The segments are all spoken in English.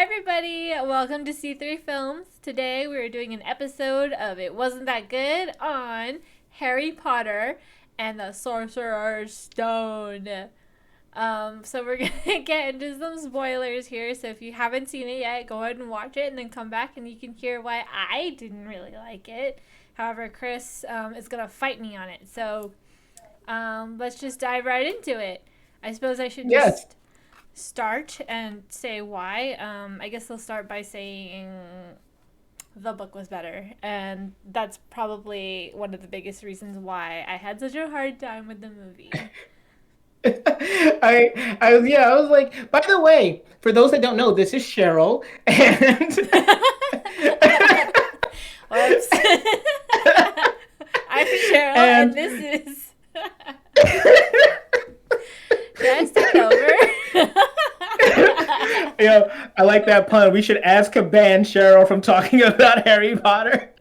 everybody, welcome to C3 Films. Today we're doing an episode of It Wasn't That Good on Harry Potter and the Sorcerer's Stone. So we're gonna get into some spoilers here, so if you haven't seen it yet, go ahead and watch it and then come back and you can hear why I didn't really like it. However, Chris is gonna fight me on it, so let's just dive right into it. I suppose I should Yes. just start and say why. I guess I'll start by saying the book was better, and that's probably one of the biggest reasons why I had such a hard time with the movie. I was like, by the way, for those that don't know, this is Cheryl, and Whoops. I'm Cheryl, and and this is. Should I start over? I like that pun. We should ask a ban Cheryl from talking about Harry Potter.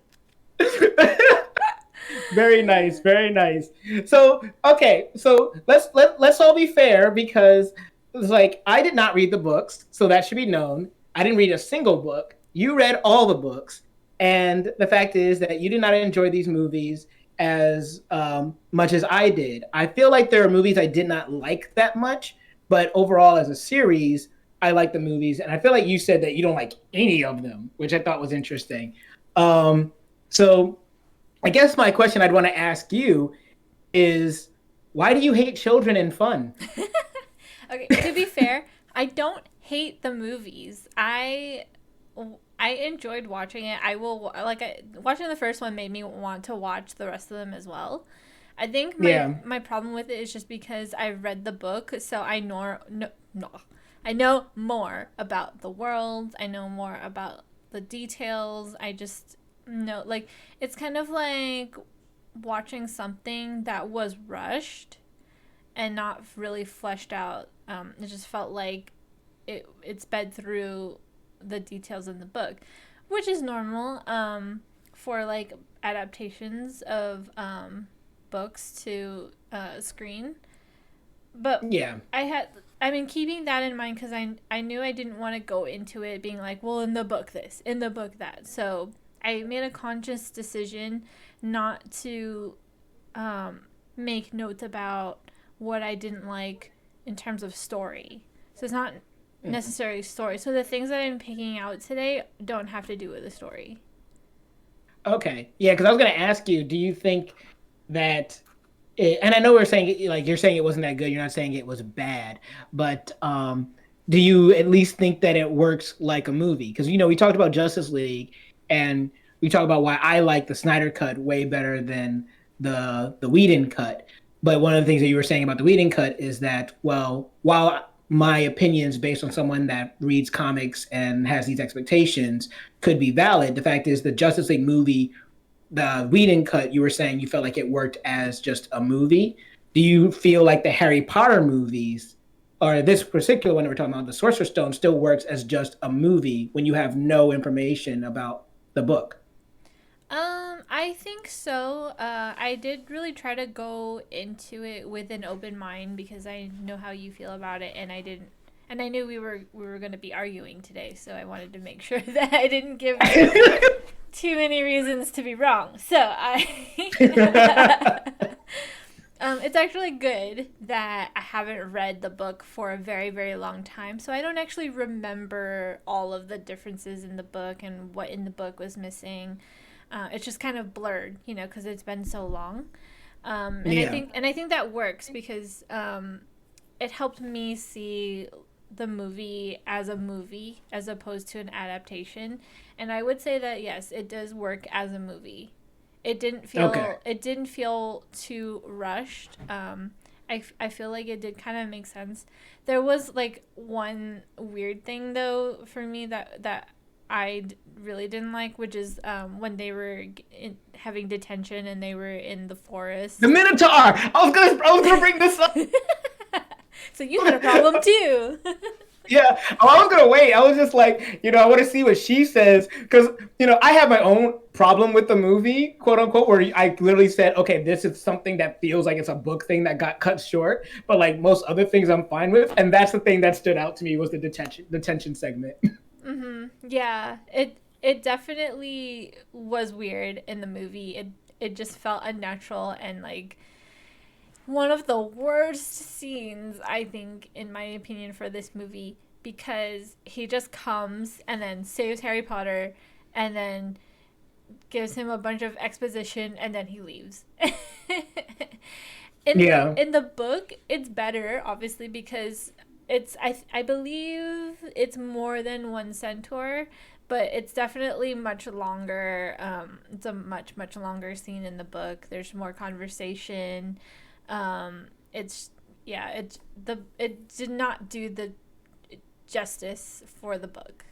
Very nice, very nice. So, okay, so let's all be fair because it's like I did not read the books, so that should be known. I didn't read a single book. You read all the books, and the fact is that you did not enjoy these movies as much as I did. I feel like there are movies I did not like that much, but overall, as a series, I like the movies, and I feel like you said that you don't like any of them, which I thought was interesting. So I guess my question I'd want to ask you is why do you hate children and fun? Okay, to be fair, I don't hate the movies. I enjoyed watching it. Watching the first one made me want to watch the rest of them as well. I think Yeah. my problem with it is just because I've read the book, so I know no, I know more about the world. I know more about the details. I just know it's kind of like watching something that was rushed and not really fleshed out. It just felt like it's sped through the details in the book, which is normal for like adaptations of books to screen. But Yeah. I mean, keeping that in mind because I knew I didn't want to go into it being like, well, in the book this, in the book that. So I made a conscious decision not to make notes about what I didn't like in terms of story. So it's not necessarily story. So the things that I'm picking out today don't have to do with the story. Okay. Yeah, because I was going to ask you, do you think that and I know we're saying like you're saying it wasn't that good, you're not saying it was bad, but do you at least think that it works like a movie? Because we talked about Justice League and we talked about why I like the Snyder cut way better than the Whedon cut. But one of the things that you were saying about the Whedon cut is that, well, while my opinions based on someone that reads comics and has these expectations could be valid, the fact is the Justice League movie, the Whedon cut, you were saying you felt like it worked as just a movie. Do you feel like the Harry Potter movies, or this particular one that we're talking about, the Sorcerer's Stone, still works as just a movie when you have no information about the book? I think so. I did really try to go into it with an open mind because I know how you feel about it, and I didn't, and I knew we were going to be arguing today, so I wanted to make sure that I didn't give you too many reasons to be wrong. So it's actually good that I haven't read the book for a very, very long time, so I don't actually remember all of the differences in the book and what in the book was missing. It's just kind of blurred, because it's been so long. And I Yeah. think that works because it helped me see the movie as opposed to an adaptation. And I would say that yes, it does work as a movie. Okay. It didn't feel too rushed. I feel like it did kind of make sense. There was like one weird thing though for me that really didn't like, which is when they were having detention and they were in the The forest. Minotaur. I was gonna bring this up. So you had a problem too. Yeah, oh, I was gonna wait. I was just like, I want to see what she says because I have my own problem with the movie, quote unquote, where I literally said, okay, this is something that feels like it's a book thing that got cut short, but like most other things, I'm fine with, and that's the thing that stood out to me was the detention segment. Yeah, it definitely was weird in the movie. It just felt unnatural and like one of the worst scenes, I think, in my opinion, for this movie, because he just comes and then saves Harry Potter and then gives him a bunch of exposition and then he leaves. Yeah. In the book, it's better, obviously, because I believe it's more than one centaur, but it's definitely much longer. It's a much longer scene in the book. There's more conversation. It's yeah, it did not do the justice for the book,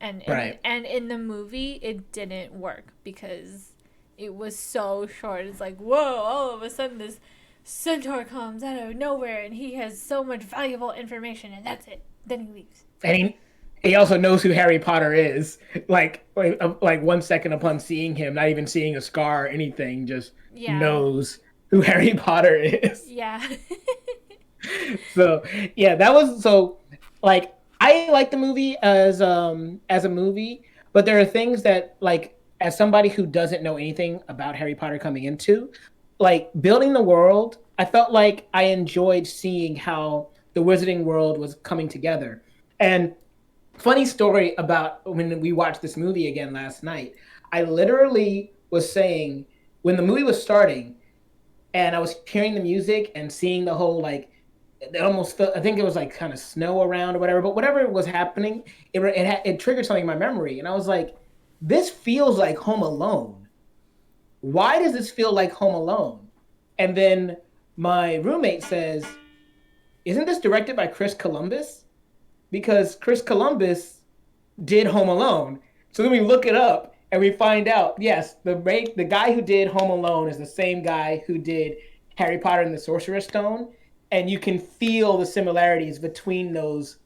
Right. and in the movie it didn't work because it was so short. It's like, whoa, all of a sudden this centaur comes out of nowhere and he has so much valuable information and that's it. Then he leaves. And he also knows who Harry Potter is. Like 1 second upon seeing him, not even seeing a scar or anything, just Yeah. knows who Harry Potter is. Yeah. So yeah, that was so like I like the movie as a movie, but there are things that like as somebody who doesn't know anything about Harry Potter coming into, like building the world, I felt like I enjoyed seeing how the wizarding world was coming together. And funny story about when we watched this movie again last night, I literally was saying when the movie was starting and I was hearing the music and seeing the whole like it almost felt, I think it was like kind of snow around or whatever, but whatever was happening, it triggered something in my memory, and I was like, this feels like Home Alone. Why does this feel like Home Alone? And then my roommate says, isn't this directed by Chris Columbus? Because Chris Columbus did Home Alone. So then we look it up and we find out, yes, the guy who did Home Alone is the same guy who did Harry Potter and the Sorcerer's Stone, and you can feel the similarities between those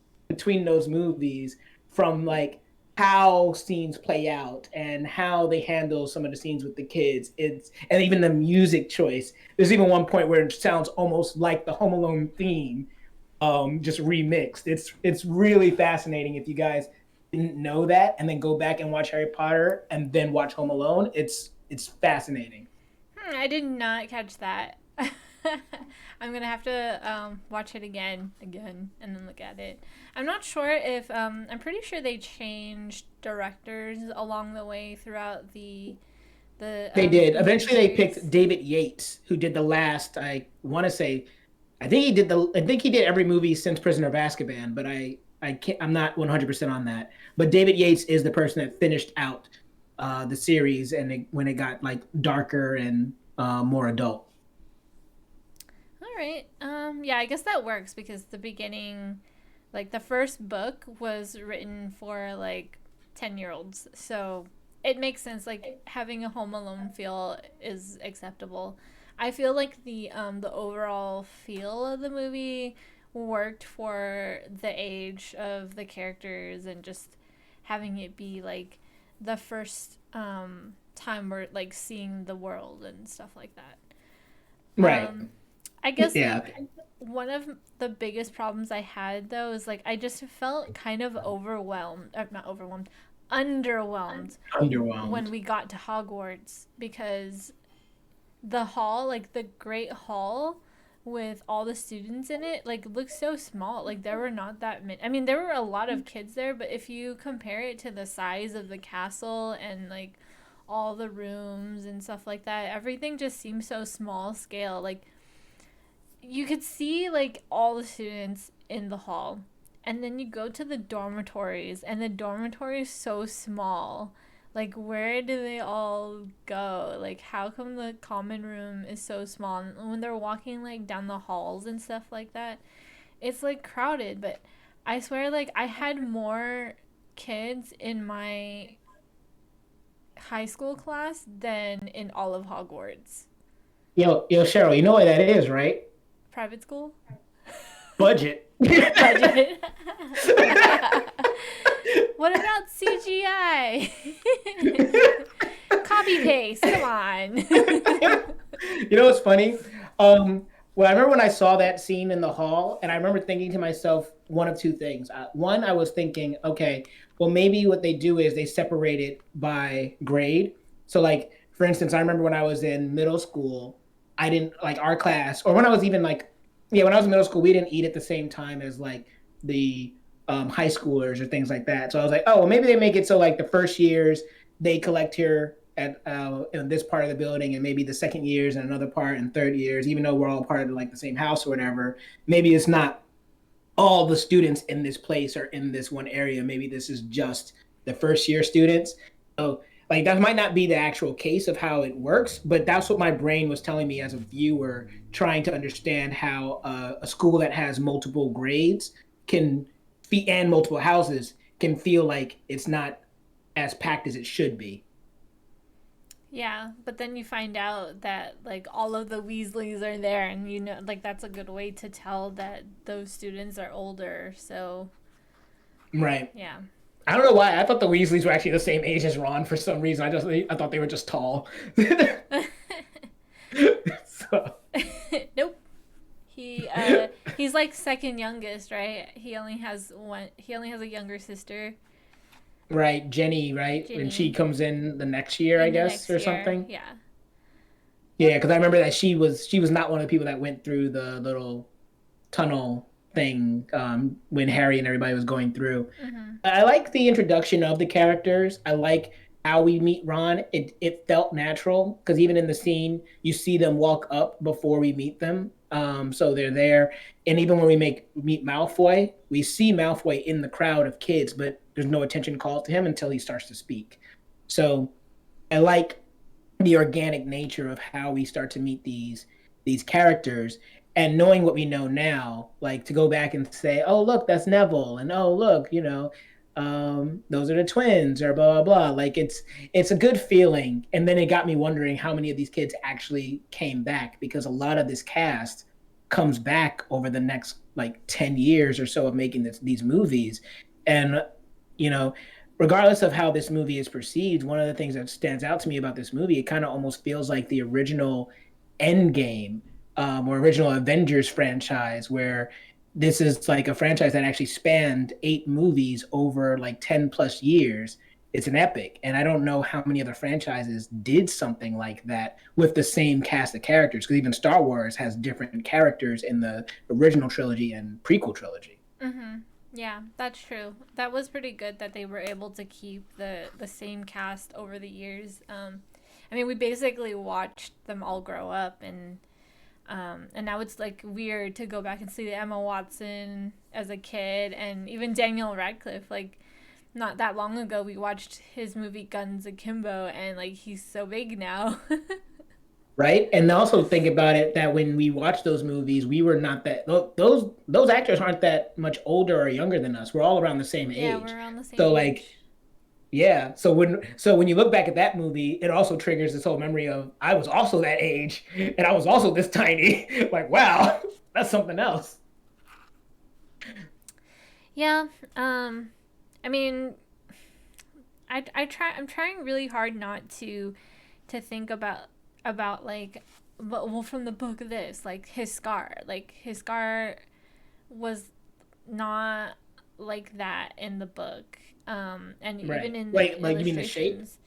movies from like how scenes play out and how they handle some of the scenes with the kids. It's and even the music choice. There's even one point where it sounds almost like the Home Alone theme, just remixed. It's really fascinating if you guys didn't know that and then go back and watch Harry Potter and then watch Home Alone. It's fascinating. I did not catch that. I'm gonna have to watch it again, and then look at it. I'm not sure if I'm pretty sure they changed directors along the way throughout They did. the Eventually they picked series. David Yates, who did the last, I want to say, I think he did every movie since Prisoner of Azkaban, but I'm not 100% on that. But David Yates is the person that finished out the series and when it got like darker and more adult. All right. Yeah, I guess that works because like the first book was written for like 10-year-olds. So it makes sense like having a home alone feel is acceptable. I feel like the overall feel of the movie worked for the age of the characters and just having it be like the first time we're like seeing the world and stuff like that. Right. Um I guess Yeah. like one of the biggest problems I had though is like I just felt kind of overwhelmed, not overwhelmed, underwhelmed when Underwhelmed. we got to Hogwarts because the hall, like the Great Hall with all the students in it, like looks so small. Like there were not that many. I mean, there were a lot of kids there, but if you compare it to the size of the castle and like all the rooms and stuff like that, everything just seems so small scale. Like you could see like all the students in the hall and then you go to the dormitories and the dormitory is so small, like where do they all go? Like how come the common room is so small and when they're walking like down the halls and stuff like that it's like crowded, but I swear like I had more kids in my high school class than in all of Hogwarts. Yo, Cheryl, you know what that is, right? Private school. Budget. Budget. What about CGI? Copy paste. Come on. You know what's funny? Um, Well, I remember when I saw that scene in the hall, and I remember thinking to myself one of two things. One, I was thinking, okay, well, maybe what they do is they separate it by grade. So, like, for instance, I remember when I was in middle school, I didn't like our class, or when I was even like, yeah, when I was in middle school, we didn't eat at the same time as like the high schoolers or things like that. So I was like, oh, well, maybe they make it so like the first years they collect here at in this part of the building, and maybe the second years and another part, and third years, even though we're all part of like the same house or whatever. Maybe it's not all the students in this place are in this one area. Maybe this is just the first year students. So like that might not be the actual case of how it works, but that's what my brain was telling me as a viewer, trying to understand how a school that has multiple grades can and multiple houses can feel like it's not as packed as it should be. Yeah, but then you find out that like all of the Weasleys are there, and you know, like that's a good way to tell that those students are older. So Right. yeah. I don't know why. I thought the Weasleys were actually the same age as Ron for some reason. I thought they were just tall. So Nope. He he's like second youngest, right? He only has one. He only has a younger sister, right, Jenny, right? And she Ginny, comes in the next year, I in the guess, next or year. something. Yeah. Yeah, Yep. because I remember that she was not one of the people that went through the little tunnel thing when Harry and everybody was going through. Mm-hmm. I like the introduction of the characters. I like how we meet Ron. It felt natural because even in the scene, you see them walk up before we meet them. So they're there, and even when we meet Malfoy, we see Malfoy in the crowd of kids, but there's no attention called to him until he starts to speak. So I like the organic nature of how we start to meet these characters, and knowing what we know now, like to go back and say, oh look, that's Neville, and oh look, those are the twins, or blah blah blah. Like it's a good feeling. And then it got me wondering how many of these kids actually came back, because a lot of this cast comes back over the next like 10 years or so of making these movies. And you know, regardless of how this movie is perceived, one of the things that stands out to me about this movie, it kind of almost feels like the original Endgame, or original Avengers franchise, where this is like a franchise that actually spanned 8 movies over like 10 plus years. It's an epic. And I don't know how many other franchises did something like that with the same cast of characters, because even Star Wars has different characters in the original trilogy and prequel trilogy. Mm-hmm. Yeah, that's true. That was pretty good that they were able to keep the same cast over the years. I mean, we basically watched them all grow up, and now it's like weird to go back and see the Emma Watson as a kid, and even Daniel Radcliffe. Like not that long ago, we watched his movie Guns Akimbo, and like he's so big now. Right, and also think about it that when we watched those movies, we were not that those actors aren't that much older or younger than us. We're all around the same Yeah, we're age. around the same So like, age. yeah, so when you look back at that movie, it also triggers this whole memory of I was also that age and I was also this tiny. Like, wow, that's something else. Yeah. I mean, I'm trying really hard not to think about like well from the book this like his scar was not like that in the book, and even Right. in the Like you mean the shape? illustrations.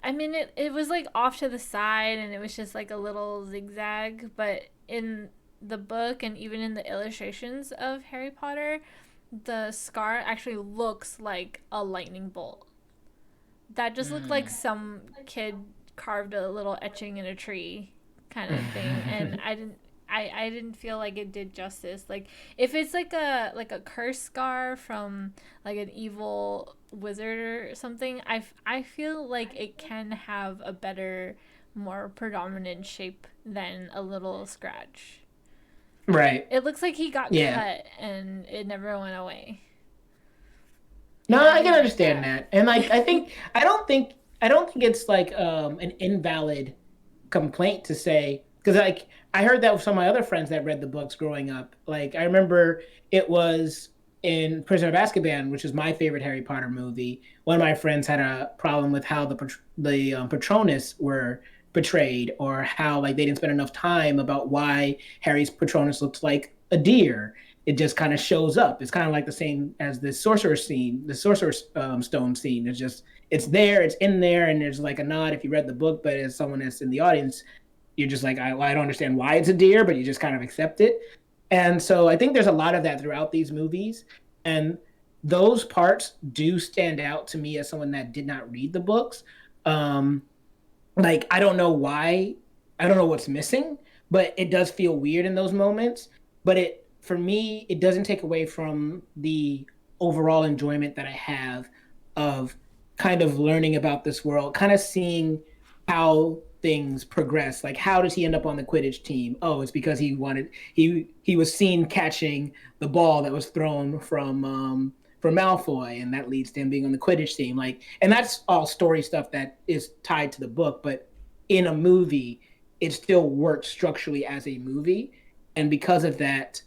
I mean, it was like off to the side, and it was just like a little zigzag, but in the book and even in the illustrations of Harry Potter, the scar actually looks like a lightning bolt. That just looked like Mm. some kid carved a little etching in a tree kind of thing, and I didn't feel like it did justice. Like if it's like a curse scar from like an evil wizard or something, I feel like it can have a better, more predominant shape than a little scratch. Right. It looks like he got Yeah. cut and it never went away. No, And I I can didn't like understand that. that. And like I don't think it's like an invalid complaint to say, because like I heard that with some of my other friends that read the books growing up. Like I remember it was in Prisoner of Azkaban, which is my favorite Harry Potter movie. One of my friends had a problem with how the Patronus were portrayed, or how like they didn't spend enough time about why Harry's Patronus looks like a deer. It just kind of shows up. It's kind of like the same as the sorcerer scene, the sorcerer's stone scene. It's just it's there, it's in there, and there's like a nod if you read the book. But as someone that's in the audience, you're just like, I don't understand why it's a deer, but you just kind of accept it. And so I think there's a lot of that throughout these movies, and those parts do stand out to me as someone that did not read the books. Um, like I don't know why, I don't know what's missing, but it does feel weird in those moments. But it for me, it doesn't take away from the overall enjoyment that I have of kind of learning about this world, kind of seeing how things progress. Like how does he end up on the Quidditch team? Oh, it's because he was seen catching the ball that was thrown from Malfoy, and that leads to him being on the Quidditch team. Like, and that's all story stuff that is tied to the book, but in a movie, it still works structurally as a movie, and because of that,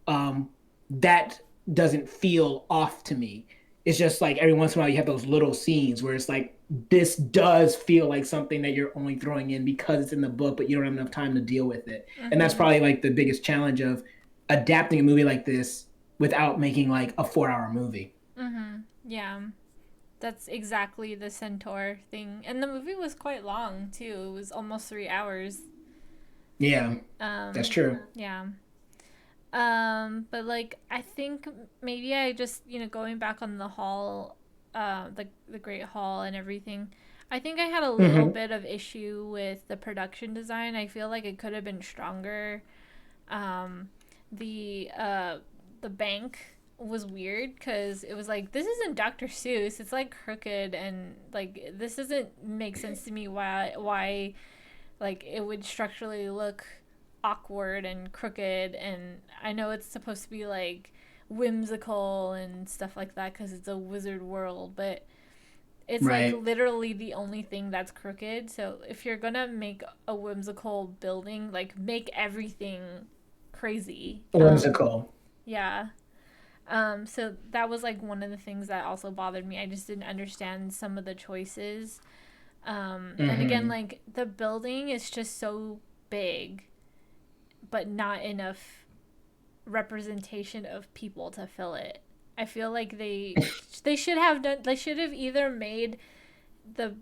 um, that doesn't feel off to me. It's just like every once in a while you have those little scenes where it's like this does feel like something that you're only throwing in because it's in the book, but you don't have enough time to deal with it. And that's Mm-hmm. probably like the biggest challenge of adapting a movie like this without making like a 4 hour movie. Mm-hmm. Yeah. That's exactly the centaur thing. And the movie was quite long too. It was almost 3 hours. Yeah, that's Um, true. yeah. But like I think maybe I just, going back on the hall, the Great Hall and everything. I think I had a little Mm-hmm. bit of issue with the production design. I feel like it could have been stronger. Um, the uh, the bank was weird because it was like this isn't Dr. Seuss. It's like crooked and like this doesn't make sense to me why like it would structurally look awkward and crooked. And I know it's supposed to be like whimsical and stuff like that because it's a wizard world, but it's like Right. literally the only thing that's crooked. So if you're gonna make a whimsical building, like make everything crazy. Whimsical. Yeah. So that was like one of the things that also bothered me. I just didn't understand some of the choices. And again, Mm-hmm. like the building is just so big, but not enough representation of people to fill it. I feel like they should have done they should have either made the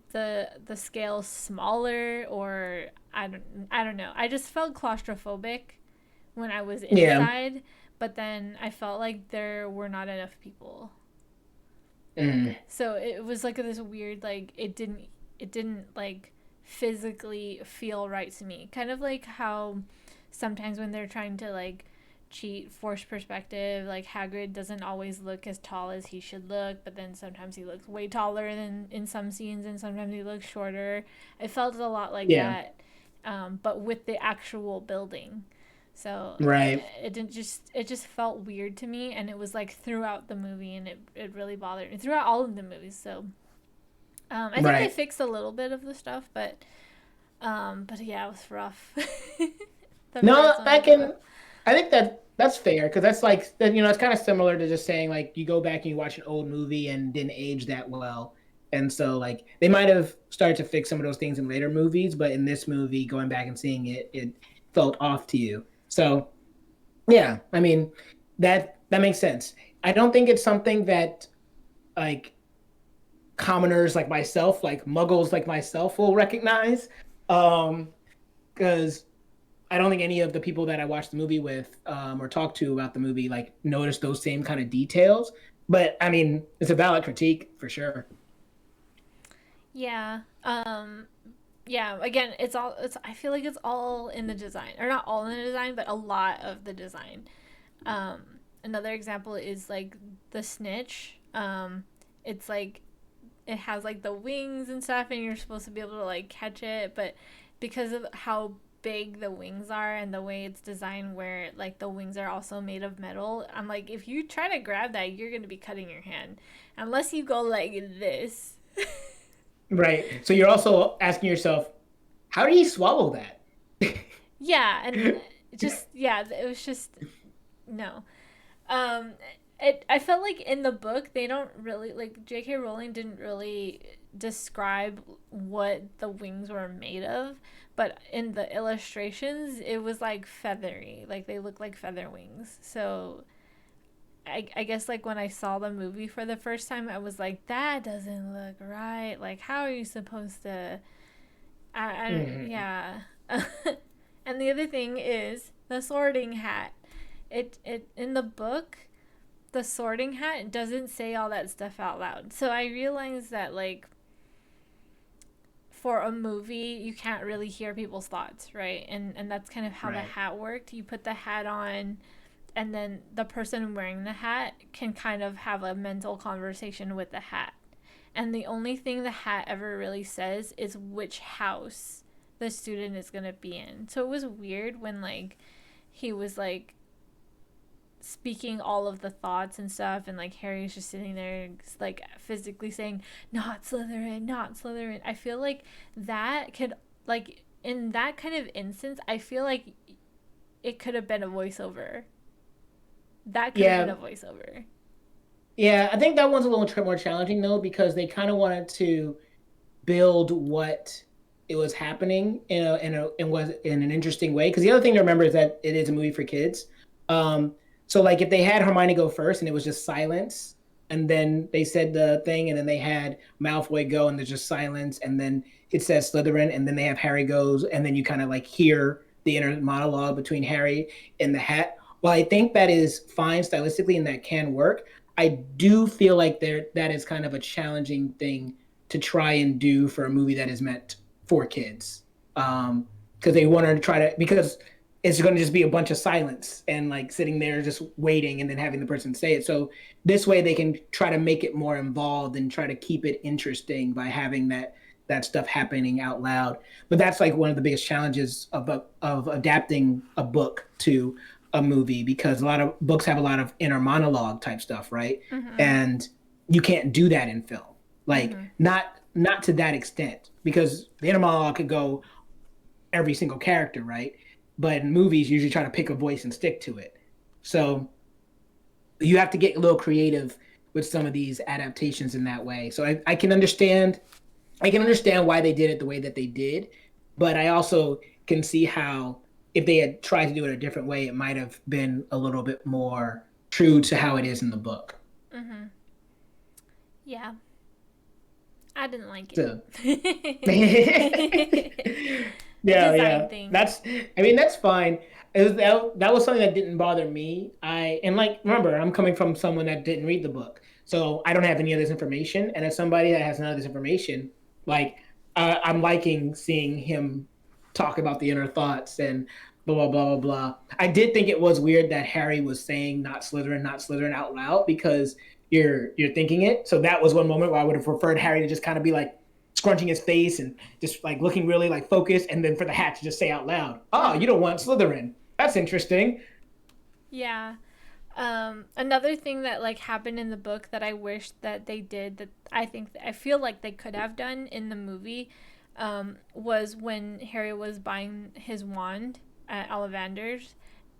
scale smaller, or I don't know. I just felt claustrophobic when I was Yeah. inside, but then I felt like there were not enough people. Mm. So it was like this weird like it didn't like physically feel right to me. Kind of like how sometimes when they're trying to like cheat force perspective, like Hagrid doesn't always look as tall as he should look, but then sometimes he looks way taller than in some scenes, and sometimes he looks shorter. It felt a lot like Yeah. that, but with the actual building. So Right. it just felt weird to me, and it was like throughout the movie, and it really bothered me throughout all of the movies. So I think they Right. fixed a little bit of the stuff, but yeah, it was rough. The No, first one I was rough. can. I think that that's fair because that's like it's kind of similar to just saying like you go back and you watch an old movie and didn't age that well, and so like they might have started to fix some of those things in later movies, but in this movie, going back and seeing it, it felt off to you. So yeah, I mean that makes sense. I don't think it's something that like commoners like myself, like muggles like myself, will recognize. Because I don't think any of the people that I watched the movie with or talked to about the movie like noticed those same kind of details. But I mean, it's a valid critique for sure. Yeah. Yeah, again, it's I feel like it's all in the design. Or not all in the design, but a lot of the design. Um Another example is like the snitch. It's like it has like the wings and stuff, and you're supposed to be able to like catch it, but because of how big the wings are and the way it's designed where like the wings are also made of metal, I'm like if you try to grab that, you're going to be cutting your hand unless you go like this. Right. So you're also asking yourself, how did he swallow that? Yeah, and just yeah, it was just no. Um I felt like in the book they don't really like J.K. Rowling didn't really describe what the wings were made of, but in the illustrations it was like feathery, like they look like feather wings. So I guess like when I saw the movie for the first time, I was like, that doesn't look right. Like, how are you supposed to? Hmm. Yeah. And the other thing is the sorting hat. It in the book, the sorting hat doesn't say all that stuff out loud. So I realized that like for a movie, you can't really hear people's thoughts, right? And that's kind of how the Right. hat worked. You put the hat on, and then the person wearing the hat can kind of have a mental conversation with the hat. And the only thing the hat ever really says is which house the student is going to be in. So it was weird when like he was like speaking all of the thoughts and stuff, and like Harry's just sitting there like physically saying not Slytherin, not Slytherin. I feel like that could, like, in that kind of instance, I feel like it could have been a voiceover. That could have been Yeah. a voiceover. Yeah. I think that one's a little more challenging though, because they kind of wanted to build what it was happening in was in an interesting way. Because the other thing to remember is that it is a movie for kids. So like if they had Hermione go first and it was just silence, and then they said the thing, and then they had Malfoy go and there's just silence, and then it says Slytherin, and then they have Harry goes, and then you kind of like hear the inner monologue between Harry and the hat. Well, I think that is fine stylistically and that can work. I do feel like that is kind of a challenging thing to try and do for a movie that is meant for kids. Because they want to try to, because it's going to just be a bunch of silence and like sitting there just waiting and then having the person say it. So this way they can try to make it more involved and try to keep it interesting by having that stuff happening out loud. But that's like one of the biggest challenges of adapting a book to a movie, because a lot of books have a lot of inner monologue type stuff, right? Mm-hmm. And you can't do that in film. Like Mm-hmm. not to that extent, because the inner monologue could go every single character, right? But in movies, you usually try to pick a voice and stick to it. So you have to get a little creative with some of these adaptations in that way. So I can understand why they did it the way that they did, but I also can see how if they had tried to do it a different way, it might have been a little bit more true to how it is in the book. Mm-hmm. Yeah, I didn't like So it. The yeah, design yeah. thing. That's fine. That was something that didn't bother me. And like remember, I'm coming from someone that didn't read the book. So I don't have any of this information. And as somebody that has none of this information, like I'm liking seeing him talk about the inner thoughts and blah blah blah blah blah. I did think it was weird that Harry was saying not Slytherin out loud, because you're thinking it. So that was one moment where I would have preferred Harry to just kind of be like scrunching his face and just like looking really like focused, and then for the hat to just say out loud, "Oh, you Mm-hmm. don't want Slytherin. That's interesting." Yeah. Another thing that like happened in the book that I wish that they did, that I feel like they could have done in the movie, was when Harry was buying his wand at Ollivander's,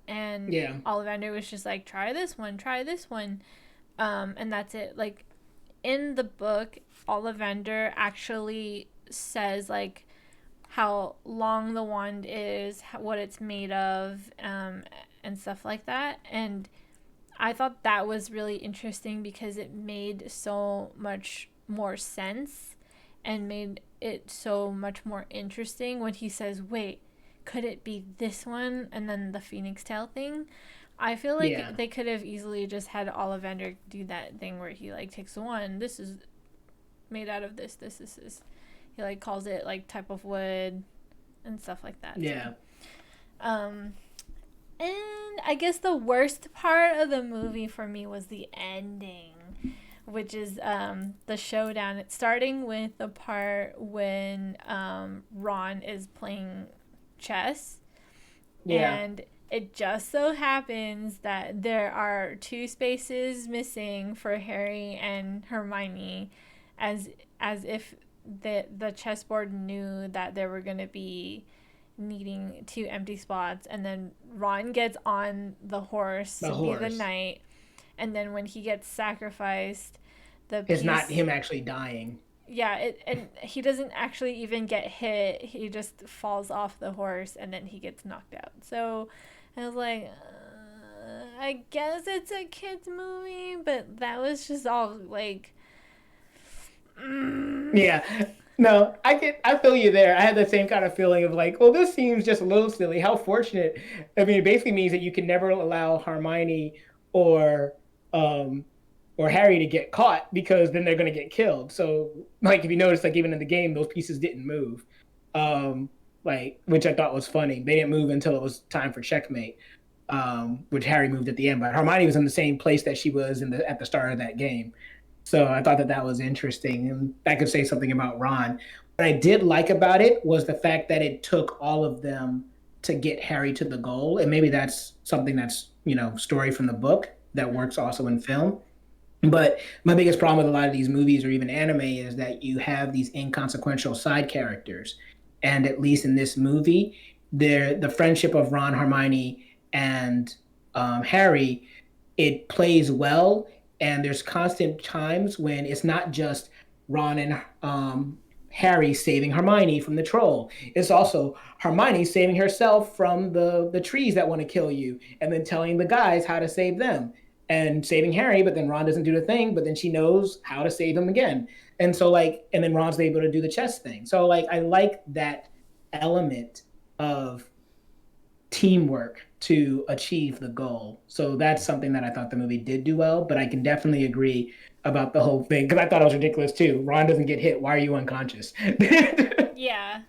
and Yeah, Ollivander was just like, try this one, and that's it. Like in the book, Ollivander actually says like how long the wand is, what it's made of, and stuff like that. And I thought that was really interesting because it made so much more sense and made it so much more interesting when he says, wait, could it be this one? And then the Phoenix Tail thing. I feel like yeah, they could have easily just had Ollivander do that thing where he like takes the one, this is made out of this. He like calls it like type of wood and stuff like that. So, yeah. um, and I guess the worst part of the movie for me was the ending, which is the showdown. It's starting with the part when Ron is playing chess, Yeah. and it just so happens that there are two spaces missing for Harry and Hermione, as as if the chessboard knew that there were going to be needing two empty spots, and then Ron gets on the horse The to be the horse. knight, and then when he gets sacrificed, the It's not piece, him actually dying. yeah, and he doesn't actually even get hit. He just falls off the horse and then he gets knocked out. So I was like, I guess it's a kids movie, but that was just all like, mm. Yeah. No, I feel you there. I had the same kind of feeling of like, well, this seems just a little silly. How fortunate. I mean, it basically means that you can never allow Hermione or um or Harry to get caught because then they're gonna get killed. So like if you notice, like even in the game, those pieces didn't move. Um like which I thought was funny. They didn't move until it was time for checkmate. Which Harry moved at the end, but Hermione was in the same place that she was in the at the start of that game. So I thought that that was interesting, and that could say something about Ron. What I did like about it was the fact that it took all of them to get Harry to the goal, and maybe that's something that's story from the book that works also in film. But my biggest problem with a lot of these movies or even anime is that you have these inconsequential side characters, and at least in this movie, the friendship of Ron, Hermione, and Harry, it plays well, and there's constant times when it's not just Ron and Harry saving Hermione from the troll. It's also Hermione saving herself from the trees that want to kill you, and then telling the guys how to save them, and saving Harry. But then Ron doesn't do the thing, but then she knows how to save him again. And so like, and then Ron's able to do the chess thing. So like, I like that element of teamwork to achieve the goal. So that's something that I thought the movie did do well, but I can definitely agree about the whole thing because I thought it was ridiculous too. Ron doesn't get hit. Why are you unconscious? Yeah.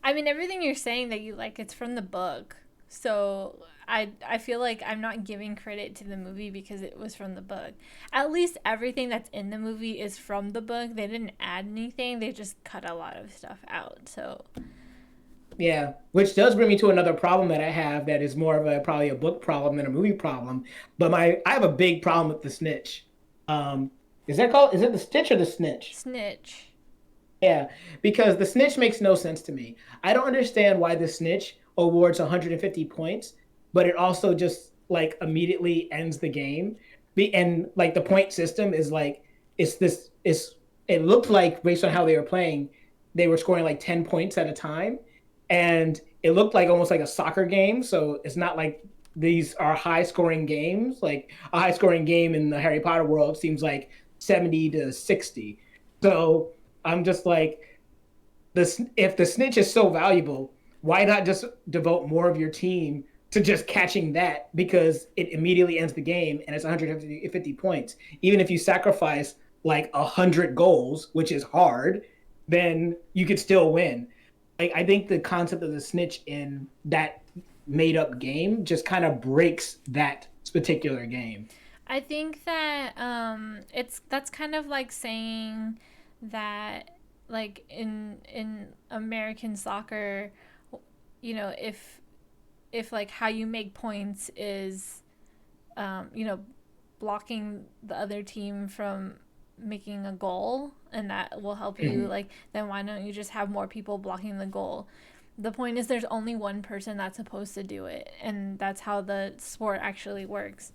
I mean, everything you're saying that you like, it's from the book. So I feel like I'm not giving credit to the movie because it was from the book. At least everything that's in the movie is from the book. They didn't add anything. They just cut a lot of stuff out. So Yeah, which does bring me to another problem that I have that is more of a probably a book problem than a movie problem. But I have a big problem with the snitch. Um, is it the stitch or the snitch? snitch. Yeah, because the snitch makes no sense to me. I don't understand why the snitch awards 150 points, but it also just like immediately ends the game. And like the point system is like it's it looked like based on how they were playing, they were scoring like 10 points at a time. And it looked like almost like a soccer game. So it's not like these are high scoring games. Like a high scoring game in the Harry Potter world seems like 70 to 60. So I'm just like, this if the snitch is so valuable, why not just devote more of your team to just catching that because it immediately ends the game and it's 150 points. Even if you sacrifice like 100 goals, which is hard, then you could still win. Like I think the concept of the snitch in that made up game just kind of breaks that particular game. I think that it's that's kind of like saying that like in American soccer, if like how you make points is you know blocking the other team from making a goal and that will help you, Mhm. like then why don't you just have more people blocking the goal? The point is there's only one person that's supposed to do it, and that's how the sport actually works.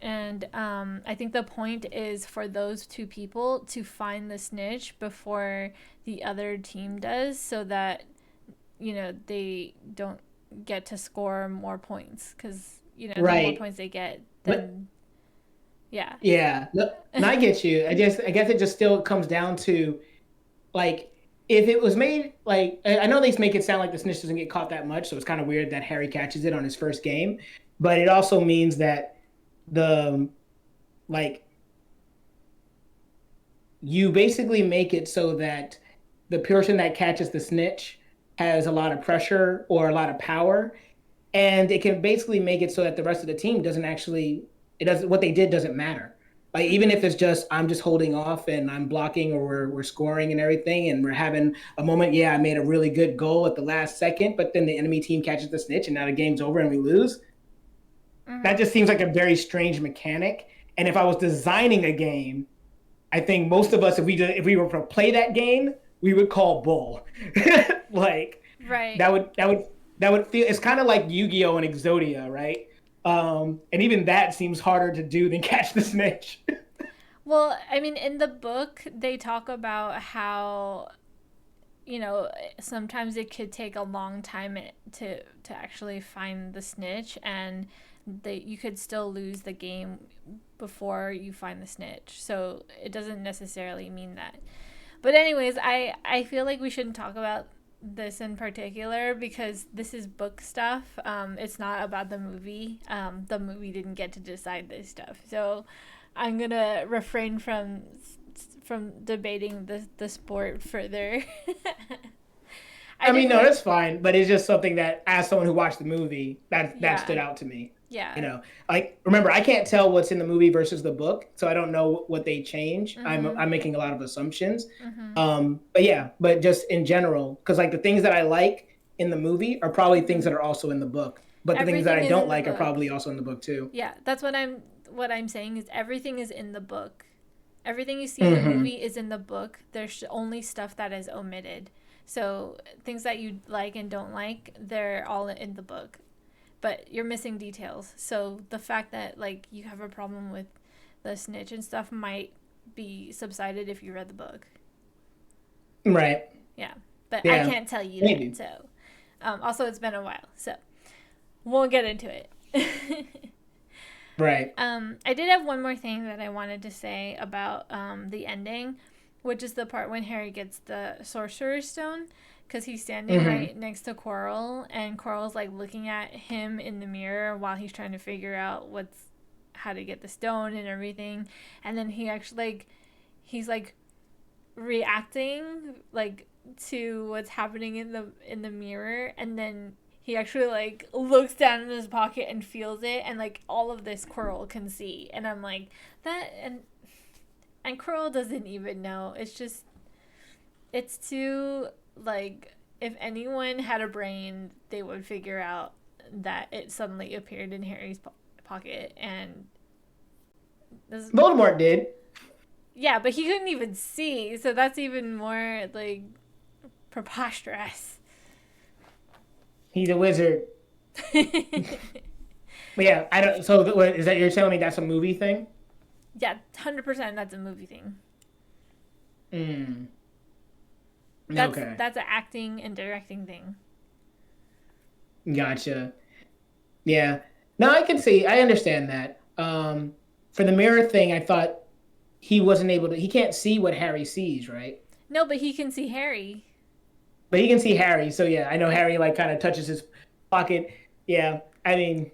And I think the point is for those two people to find the snitch before the other team does, so that they don't get to score more points, because the more Right. points they get, But then yeah. yeah, no, and I get you. I guess it just still comes down to like if it was made like I know they make it sound like the snitch doesn't get caught that much, so it's kind of weird that Harry catches it on his first game. But it also means that the like you basically make it so that the person that catches the snitch has a lot of pressure or a lot of power, and it can basically make it so that the rest of the team doesn't actually it doesn't what they did doesn't matter. Like even Mm-hmm. if it's just I'm just holding off and I'm blocking or we're scoring and everything and we're having a moment, yeah, I made a really good goal at the last second, but then the enemy team catches the snitch and now the game's over and we lose. That Mm-hmm. just seems like a very strange mechanic. And if I was designing a game, I think most of us, if we were to play that game, we would call bull. Like Right. that would feel. It's kind of like Yu-Gi-Oh and Exodia, right? And even that seems harder to do than catch the snitch. Well, I mean, in the book, they talk about how, sometimes it could take a long time to actually find the snitch, and you could still lose the game before you find the snitch. So it doesn't necessarily mean that. But anyways, I feel like we shouldn't talk about this in particular because this is book stuff. It's not about the movie. The movie didn't get to decide this stuff. So I'm gonna refrain from debating the sport further. I I mean, just no, like that's fine, but it's just something that, as someone who watched the movie, that yeah stood out to me. You yeah. know, like remember, I can't tell what's in the movie versus the book, so I don't know what they change. Mhm. I'm making a lot of assumptions. Mhm. But yeah, but just in general, because like the things that I like in the movie are probably things Mhm. that are also in the book, but the things that I Everything is don't in the like are book. probably also in the book too. Yeah, that's what I'm saying is everything is in the book. Everything you see in the Hmm. movie is in the book. There's only stuff that is omitted. So things that you like and don't like, they're all in the book. But you're missing details. So the fact that like you have a problem with the snitch and stuff might be subsided if you read the book. Right. Yeah. But I Yeah. can't tell you that. Maybe. So also it's been a while. So we'll get into it. Right. I did have one more thing that I wanted to say about the ending, which is the part when Harry gets the Sorcerer Stone, because he's standing Hmm. right next to Quirrell, and Quirrell's like looking at him in the mirror while he's trying to figure out how to get the stone and everything, and then he actually he's like reacting like to what's happening in the mirror, and then he actually like looks down in his pocket and feels it, and like all of this Quirrell can see, and I'm like that, and Quirrell doesn't even know. It's just it's too like if anyone had a brain, they would figure out that it suddenly appeared in Harry's pocket, and this Voldemort did. yeah, but he couldn't even see, so that's even more like preposterous. He's a wizard. Yeah, But yeah, I don't. So what, is that you're telling me that's a movie thing? 100% that's a movie thing. Mm. That's Okay. that's an acting and directing thing. Gotcha. Yeah. No, I can see. I understand that. For the mirror thing, I thought he wasn't able to. He can't see what Harry sees, right? No, but he can see Harry. But he can see Harry. So yeah, I know Harry like kind of touches his pocket. Yeah. I mean,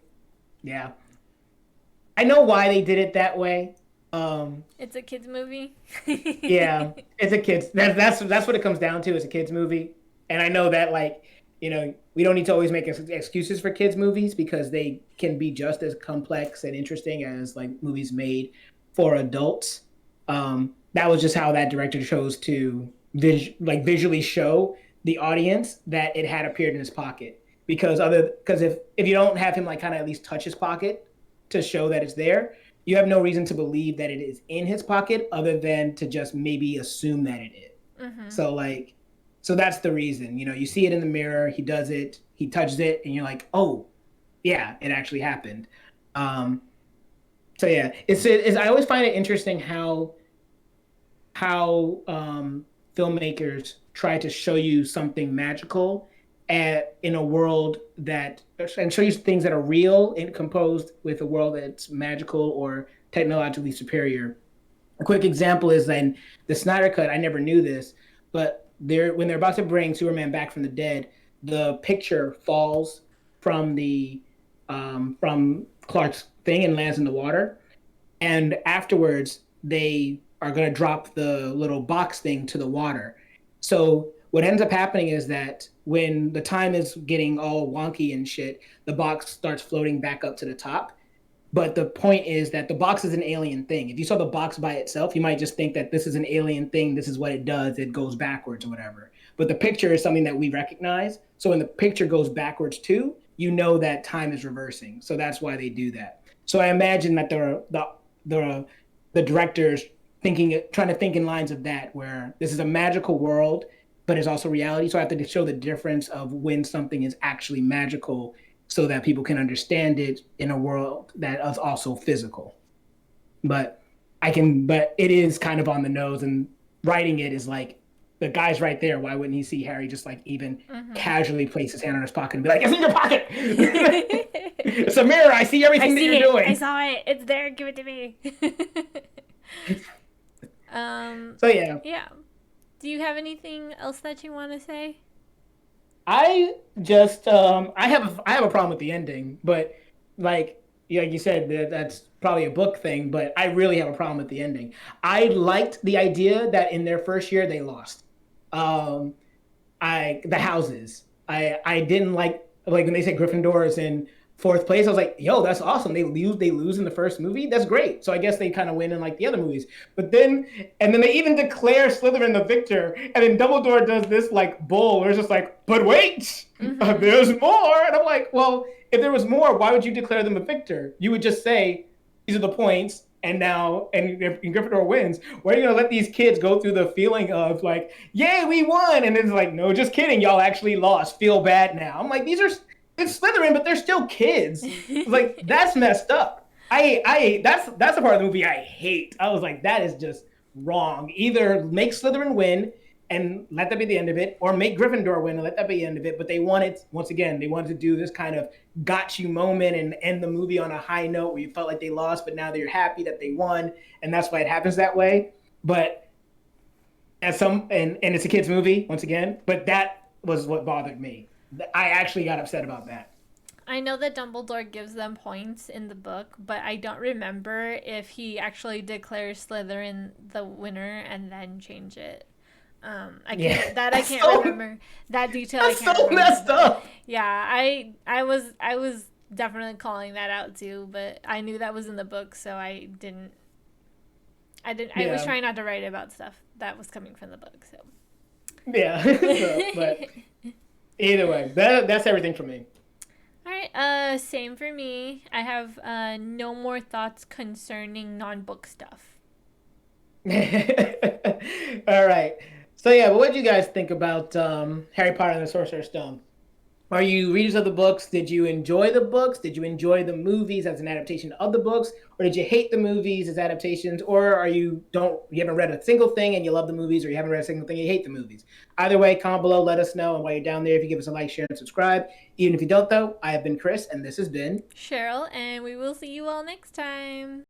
yeah. I know why they did it that way. Um, It's a kids movie. yeah, it's a kids. That's what it comes down to. It's a kids movie, and I know that like we don't need to always make excuses for kids movies because they can be just as complex and interesting as like movies made for adults. That was just how that director chose to visually show the audience that it had appeared in his pocket. Because if you don't have him like kind of at least touch his pocket to show that it's there, you have no reason to believe that it is in his pocket other than to just maybe assume that it is. Mm-hmm. So like so that's the reason. You see it in the mirror, he does it, he touches it, and you're like, oh yeah, it actually happened. Um so yeah, it's I always find it interesting how filmmakers try to show you something magical in a world that and show you things that are real and composed with a world that's magical or technologically superior. A quick example is in the Snyder Cut. I never knew this, but when they're about to bring Superman back from the dead, the picture falls from Clark's thing and lands in the water, and afterwards they are going to drop the little box thing to the water. So what ends up happening is that when the time is getting all wonky and shit, the box starts floating back up to the top. But the point is that the box is an alien thing. If you saw the box by itself, you might just think that this is an alien thing. This is what it does. It goes backwards or whatever. But the picture is something that we recognize. So when the picture goes backwards too, you know that time is reversing. So that's why they do that. So I imagine that the the directors trying to think in lines of that, where this is a magical world, but it's also reality. So I have to show the difference of when something is actually magical so that people can understand it in a world that is also physical. But I can, but it is kind of on the nose, and writing it is like the guy's right there. Why wouldn't he see Harry just like even Mm-hmm. casually place his hand on his pocket and be like, "It's in your pocket. It's a mirror. I see I everything that see you're it. I doing." saw it. It's there. Give it to me. So yeah, yeah. Do you have anything else that you want to say? I just I have a problem with the ending, but like like you said that's probably a book thing, but I really have a problem with the ending. I liked the idea that in their first year they lost. Um, I the houses. I didn't like when they said Gryffindor is in fourth place. I was like, yo, that's awesome. They lose in the first movie. That's great. So I guess they kind of win in like the other movies. But then they even declare Slytherin the victor, and then Dumbledore does this like bull where it's just like, but wait, Mm-hmm. there's more. And I'm like, well, if there was more, why would you declare them a victor? You would just say these are the points, and now and Gryffindor wins. Why are you gonna let these kids go through the feeling of like, yay, we won, and it's like, no, just kidding, y'all actually lost. Feel bad now. I'm like, these are it's Slytherin, but they're still kids. Like that's messed up. That's the part of the movie I hate. I was like, that is just wrong. Either make Slytherin win and let that be the end of it, or make Gryffindor win and let that be the end of it. But they wanted, once again, they wanted to do this kind of got you moment and end the movie on a high note where you felt like they lost, but now they're happy that they won, and that's why it happens that way. But as some and it's a kids movie once again, but that was what bothered me. I actually got upset about that. I know that Dumbledore gives them points in the book, but I don't remember if he actually declares Slytherin the winner and then change it. Yeah, I can't remember that detail. I that's can't so remember, messed but up. yeah, I was definitely calling that out too. But I knew that was in the book, so I didn't. I was Yeah, trying not to write about stuff that was coming from the book. So. yeah. So, but either way, that's everything for me. All right. Same for me. I have no more thoughts concerning non-book stuff. All right. So yeah, but what did you guys think about Harry Potter and the Sorcerer's Stone? Are you readers of the books? Did you enjoy the books? Did you enjoy the movies as an adaptation of the books, or did you hate the movies as adaptations, or are you haven't read a single thing and you love the movies, or you haven't read a single thing and you hate the movies? Either way, comment below, let us know, and while you're down there, if you give us a like, share, and subscribe. Even if you don't, though, I have been Chris, and this has been Cheryl, and we will see you all next time.